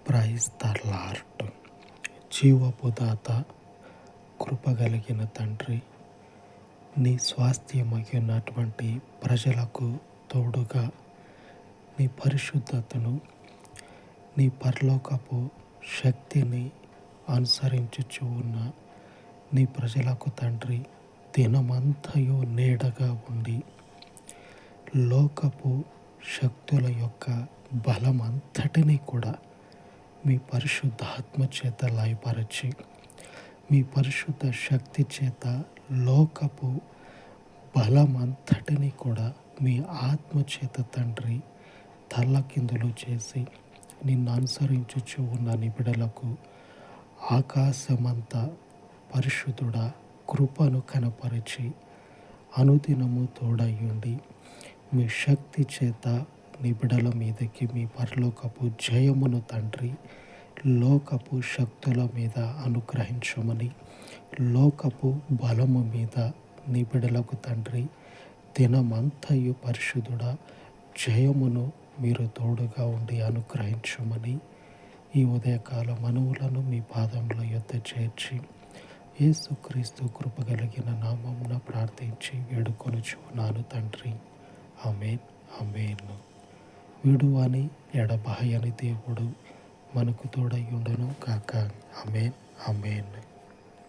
Praise the lord. జీవపు దాత, కృపగలిగిన తండ్రి, నీ స్వాస్థ్యమైనటువంటి ప్రజలకు తోడుగా నీ పరిశుద్ధతను, నీ పరలోకపు శక్తిని అనుసరించుచు ఉన్న నీ ప్రజలకు తండ్రి, దినమంతయు నీడగా ఉండి లోకపు శక్తుల యొక్క బలమంతటినీ కూడా మీ పరిశుద్ధాత్మ చేత లయపరచి, మీ పరిశుద్ధ శక్తి చేత లోకపు బలమంతటిని కూడా మీ ఆత్మ చేత తండ్రి తల్లకిందులు చేసి నిన్ను అనుసరించుచు ఉన్న నిబిడలకు ఆకాశమంతా పరిశుద్ధుడా కృపను కనపరిచి అనుదినము తోడయ్యుండి మీ శక్తి చేత నిబిడల మీదకి మీ పరలోకపు జయమును తండ్రి లోకపు శక్తుల మీద అనుగ్రహించమని, లోకపు బలము మీద నిబిడలకు తండ్రి దినమంతయు పరిశుద్ధుడా జయమును మీరు తోడుగా ఉండి అనుగ్రహించమని ఈ ఉదయకాల మనవులను మీ పాదముల యొద్ద చేర్చి యేసుక్రీస్తు కృపగలిగిన నామమున ప్రార్థించి వేడుకొనుచున్నాను తండ్రి. ఆమేన్, ఆమేన్. విడువని ఎడబాయని దేవుడు మనకు తోడై ఉండును కాక. ఆమేన్, ఆమేన్.